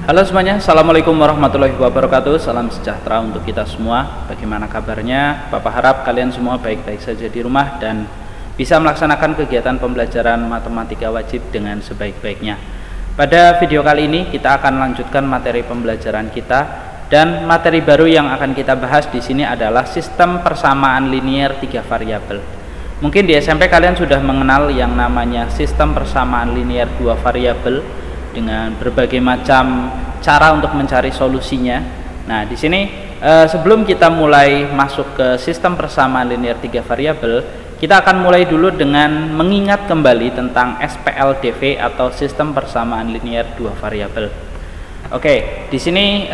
Halo semuanya, Assalamualaikum warahmatullahi wabarakatuh. Salam sejahtera untuk kita semua. Bagaimana kabarnya? Bapak harap kalian semua baik-baik saja di rumah dan bisa melaksanakan kegiatan pembelajaran matematika wajib dengan sebaik-baiknya. Pada video kali ini kita akan lanjutkan materi pembelajaran kita, dan materi baru yang akan kita bahas di sini adalah sistem persamaan linier 3 variabel. Mungkin di SMP kalian sudah mengenal yang namanya sistem persamaan linier 2 variabel dengan berbagai macam cara untuk mencari solusinya. Nah, di sini sebelum kita mulai masuk ke sistem persamaan linier 3 variabel, kita akan mulai dulu dengan mengingat kembali tentang SPLDV atau sistem persamaan linier 2 variabel. Oke, di sini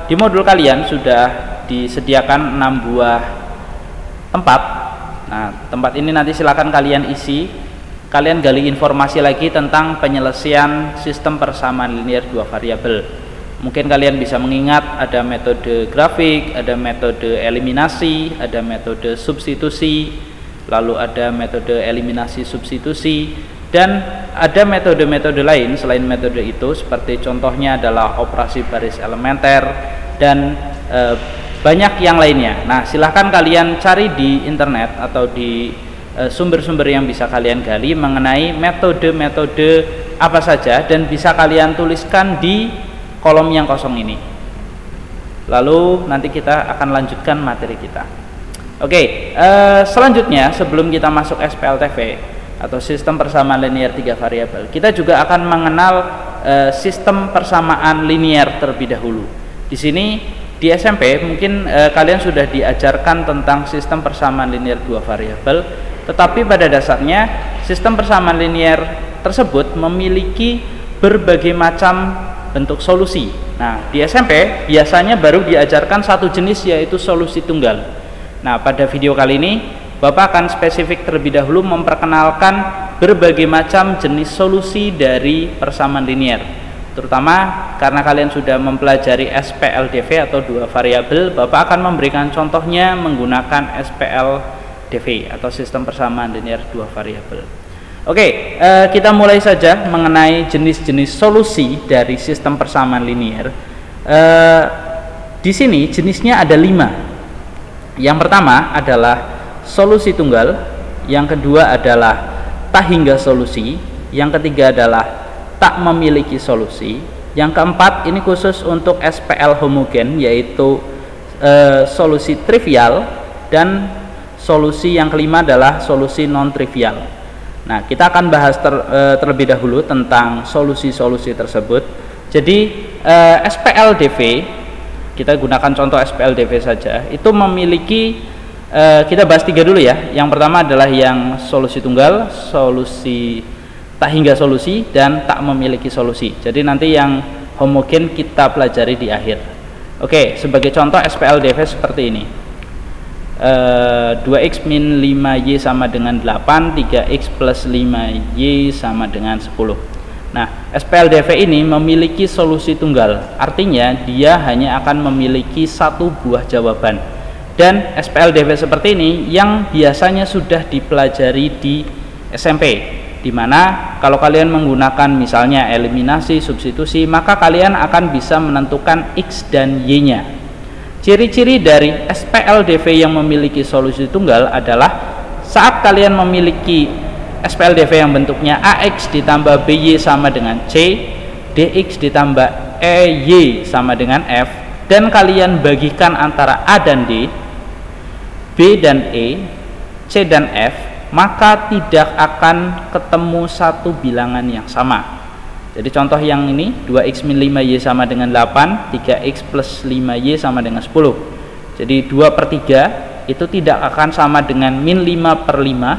di modul kalian sudah disediakan 6 buah tempat. Nah, tempat ini nanti silakan kalian isi. Kalian gali informasi lagi tentang penyelesaian sistem persamaan linier 2 variabel. Mungkin kalian bisa mengingat ada metode grafik, ada metode eliminasi, ada metode substitusi, lalu ada metode eliminasi substitusi, dan ada metode-metode lain selain metode itu, seperti contohnya adalah operasi baris elementer dan banyak yang lainnya. Nah, silahkan kalian cari di internet atau di sumber-sumber yang bisa kalian gali mengenai metode-metode apa saja, dan bisa kalian tuliskan di kolom yang kosong ini. Lalu nanti kita akan lanjutkan materi kita. Oke, selanjutnya sebelum kita masuk SPLTV atau sistem persamaan linier 3 variabel, kita juga akan mengenal sistem persamaan linier terlebih dahulu. Di sini di SMP mungkin kalian sudah diajarkan tentang sistem persamaan linier 2 variabel, tetapi pada dasarnya sistem persamaan linier tersebut memiliki berbagai macam bentuk solusi. Nah, di SMP biasanya baru diajarkan satu jenis, yaitu solusi tunggal. Nah, pada video kali ini Bapak akan spesifik terlebih dahulu memperkenalkan berbagai macam jenis solusi dari persamaan linier. Terutama karena kalian sudah mempelajari SPLDV atau 2 variabel, Bapak akan memberikan contohnya menggunakan SPLDV atau sistem persamaan linier 2 variabel. Oke, kita mulai saja mengenai jenis-jenis solusi dari sistem persamaan linier. Di sini jenisnya ada 5. Yang pertama adalah solusi tunggal, yang kedua adalah tak hingga solusi, yang ketiga adalah tak memiliki solusi, yang keempat ini khusus untuk SPL homogen, yaitu solusi trivial, dan solusi yang kelima adalah solusi non trivial. Nah, kita akan bahas terlebih dahulu tentang solusi-solusi tersebut. Jadi SPLDV, kita gunakan contoh SPLDV saja, itu memiliki kita bahas 3 dulu ya. Yang pertama adalah yang solusi tunggal, solusi tak hingga solusi, dan tak memiliki solusi. Jadi nanti yang homogen kita pelajari di akhir. Oke, sebagai contoh SPLDV seperti ini. 2x min 5y sama dengan 8, 3x plus 5y sama dengan 10. Nah, SPLDV ini memiliki solusi tunggal, artinya dia hanya akan memiliki satu buah jawaban. Dan SPLDV seperti ini yang biasanya sudah dipelajari di SMP, dimana kalau kalian menggunakan misalnya eliminasi substitusi, maka kalian akan bisa menentukan x dan y nya. Ciri-ciri dari SPLDV yang memiliki solusi tunggal adalah saat kalian memiliki SPLDV yang bentuknya AX ditambah BY sama dengan C, DX ditambah EY sama dengan F, dan kalian bagikan antara A dan D, B dan E, C dan F, maka tidak akan ketemu satu bilangan yang sama. Jadi contoh yang ini, 2x min 5y sama dengan 8, 3x plus 5y sama dengan 10. Jadi 2/3 itu tidak akan sama dengan min 5/5,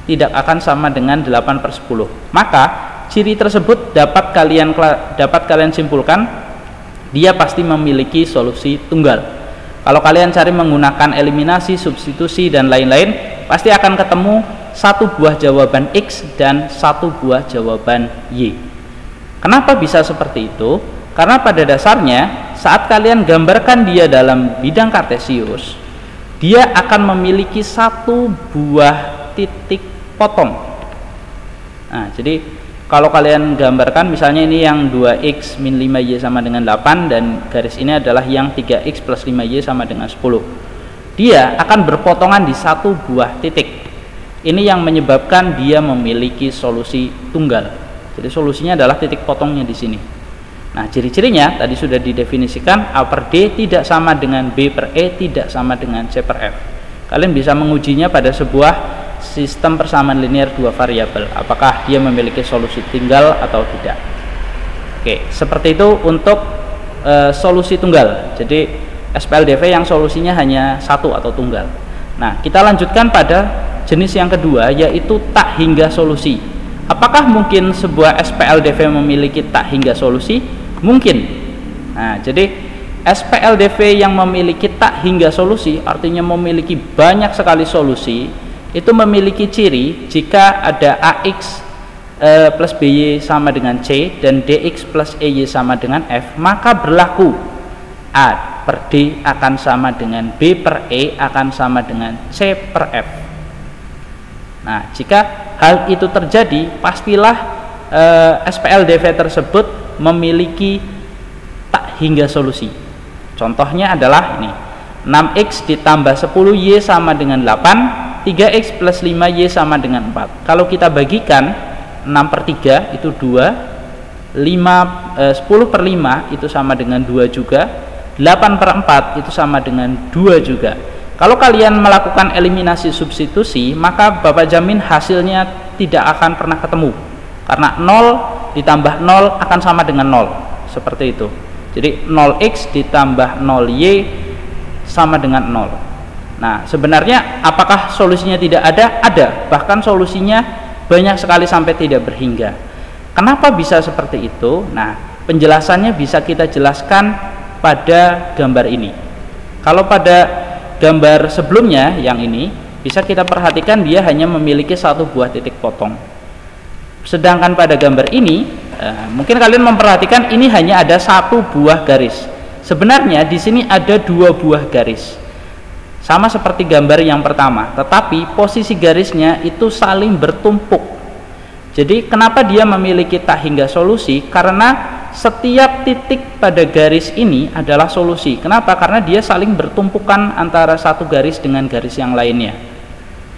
tidak akan sama dengan 8/10. Maka ciri tersebut dapat kalian simpulkan dia pasti memiliki solusi tunggal. Kalau kalian cari menggunakan eliminasi, substitusi, dan lain-lain, pasti akan ketemu satu buah jawaban X dan satu buah jawaban Y. Kenapa bisa seperti itu? Karena pada dasarnya saat kalian gambarkan dia dalam bidang kartesius, dia akan memiliki satu buah titik potong. Nah, jadi kalau kalian gambarkan misalnya ini yang 2x min 5y sama dengan 8 dan garis ini adalah yang 3x plus 5y sama dengan 10. Dia akan berpotongan di satu buah titik. Ini yang menyebabkan dia memiliki solusi tunggal. Jadi solusinya adalah titik potongnya di sini. Nah, ciri-cirinya tadi sudah didefinisikan. A per D tidak sama dengan B per E, tidak sama dengan C per F. Kalian bisa mengujinya pada sebuah sistem persamaan linear dua variabel, apakah dia memiliki solusi tunggal atau tidak. Oke, seperti itu untuk solusi tunggal. Jadi SPLDV yang solusinya hanya satu atau tunggal. Nah, kita lanjutkan pada jenis yang kedua, yaitu tak hingga solusi. Apakah mungkin sebuah SPLDV memiliki tak hingga solusi? Mungkin. Nah, jadi SPLDV yang memiliki tak hingga solusi, artinya memiliki banyak sekali solusi, itu memiliki ciri jika ada AX plus BY sama dengan C dan DX plus EY sama dengan F, maka berlaku A per D akan sama dengan B per E akan sama dengan C per F. Nah, jika hal itu terjadi, pastilah SPLDV tersebut memiliki tak hingga solusi. Contohnya adalah ini, 6x ditambah 10y sama dengan 8, 3x plus 5y sama dengan 4. Kalau kita bagikan 6 per 3 itu 2, 10 per 5 itu sama dengan 2 juga, 8 per 4 itu sama dengan 2 juga. Kalau kalian melakukan eliminasi substitusi, maka Bapak jamin hasilnya tidak akan pernah ketemu, karena 0 ditambah 0 akan sama dengan 0, seperti itu. Jadi 0x ditambah 0y sama dengan 0. Nah, sebenarnya apakah solusinya tidak ada? Ada, bahkan solusinya banyak sekali sampai tidak berhingga. Kenapa bisa seperti itu? Nah, penjelasannya bisa kita jelaskan pada gambar ini. Kalau pada gambar sebelumnya yang ini, bisa kita perhatikan dia hanya memiliki satu buah titik potong. Sedangkan pada gambar ini, mungkin kalian memperhatikan ini hanya ada satu buah garis. Sebenarnya di sini ada dua buah garis, sama seperti gambar yang pertama, tetapi posisi garisnya itu saling bertumpuk. Jadi kenapa dia memiliki tak hingga solusi? Karena setiap titik pada garis ini adalah solusi. Kenapa? Karena dia saling bertumpukan antara satu garis dengan garis yang lainnya.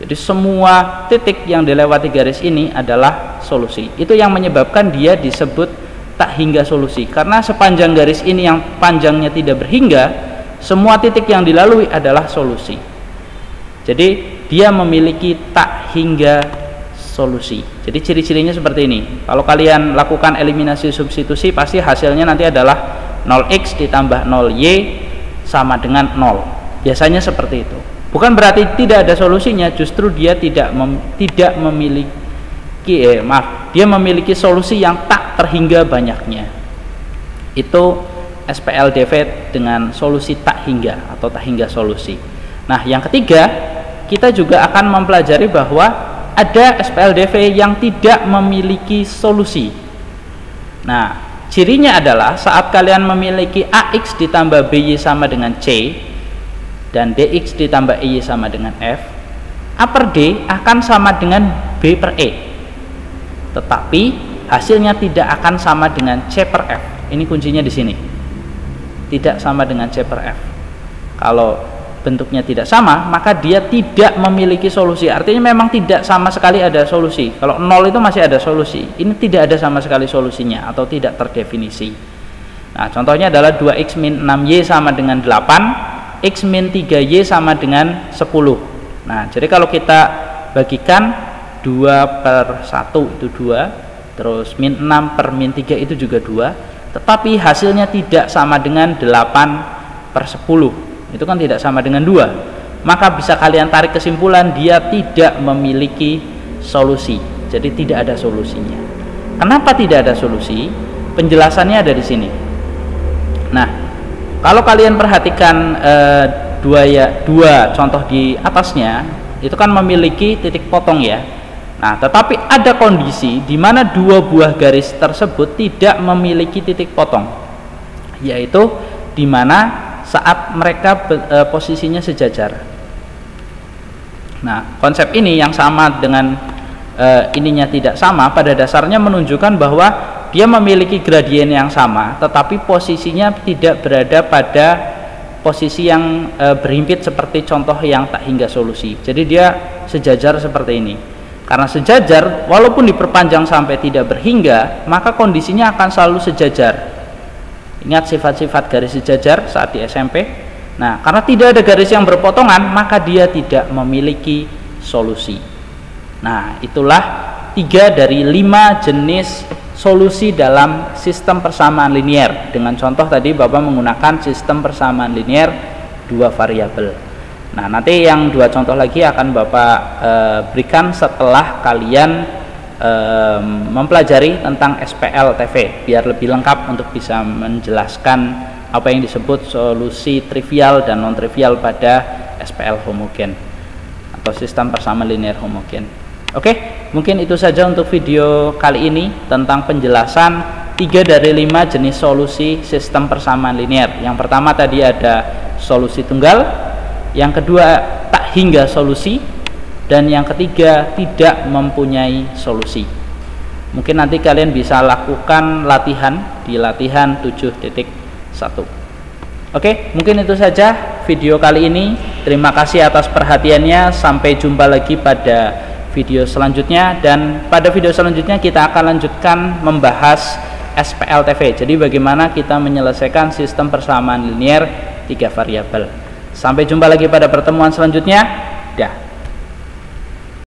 Jadi semua titik yang dilewati garis ini adalah solusi. Itu yang menyebabkan dia disebut tak hingga solusi. Karena sepanjang garis ini yang panjangnya tidak berhingga, semua titik yang dilalui adalah solusi. Jadi dia memiliki tak hingga solusi. Jadi ciri-cirinya seperti ini. Kalau kalian lakukan eliminasi substitusi, pasti hasilnya nanti adalah 0x ditambah 0y sama dengan 0. Biasanya seperti itu. Bukan berarti tidak ada solusinya, justru dia tidak memiliki dia memiliki solusi yang tak terhingga banyaknya. Itu SPLDV dengan solusi tak hingga atau tak hingga solusi. Nah, yang ketiga, kita juga akan mempelajari bahwa ada SPLDV yang tidak memiliki solusi. Nah, cirinya adalah saat kalian memiliki AX ditambah BY sama dengan C dan DX ditambah EY sama dengan F, A per D akan sama dengan B per E, tetapi hasilnya tidak akan sama dengan C per F. Ini kuncinya di sini, tidak sama dengan C per F. Kalau bentuknya tidak sama, maka dia tidak memiliki solusi. Artinya memang tidak sama sekali ada solusi. Kalau 0 itu masih ada solusi, ini tidak ada sama sekali solusinya atau tidak terdefinisi. Nah, contohnya adalah 2x min 6y sama dengan 8, x min 3y sama dengan 10. Nah, jadi kalau kita bagikan 2 per 1 itu 2, terus min 6 per min 3 itu juga 2, tetapi hasilnya tidak sama dengan 8 per 10. Itu kan tidak sama dengan 2. Maka bisa kalian tarik kesimpulan dia tidak memiliki solusi. Jadi tidak ada solusinya. Kenapa tidak ada solusi? Penjelasannya ada di sini. Nah, kalau kalian perhatikan dua contoh di atasnya, itu kan memiliki titik potong ya. Nah, tetapi ada kondisi di mana dua buah garis tersebut tidak memiliki titik potong, yaitu di mana saat mereka posisinya sejajar. Nah, konsep ini yang sama dengan ininya tidak sama, pada dasarnya menunjukkan bahwa dia memiliki gradien yang sama, tetapi posisinya tidak berada pada posisi yang berhimpit seperti contoh yang tak hingga solusi. Jadi dia sejajar seperti ini. Karena sejajar, walaupun diperpanjang sampai tidak berhingga, maka kondisinya akan selalu sejajar. Ingat sifat-sifat garis sejajar saat di SMP. Nah, karena tidak ada garis yang berpotongan, maka dia tidak memiliki solusi. Nah, itulah 3 dari 5 jenis solusi dalam sistem persamaan linear. Dengan contoh tadi Bapak menggunakan sistem persamaan linear 2 variabel. Nah, nanti yang 2 contoh lagi akan Bapak berikan setelah kalian mempelajari tentang SPL-TV, biar lebih lengkap untuk bisa menjelaskan apa yang disebut solusi trivial dan non trivial pada SPL homogen atau sistem persamaan linear homogen. Oke, mungkin itu saja untuk video kali ini tentang penjelasan 3 dari 5 jenis solusi sistem persamaan linear. Yang pertama tadi ada solusi tunggal, yang kedua tak hingga solusi, dan yang ketiga tidak mempunyai solusi. Mungkin nanti kalian bisa lakukan latihan di latihan 7.1. Oke, mungkin itu saja video kali ini. Terima kasih atas perhatiannya. Sampai jumpa lagi pada video selanjutnya, dan pada video selanjutnya kita akan lanjutkan membahas SPL-TV. Jadi bagaimana kita menyelesaikan sistem persamaan linear 3 variabel. Sampai jumpa lagi pada pertemuan selanjutnya.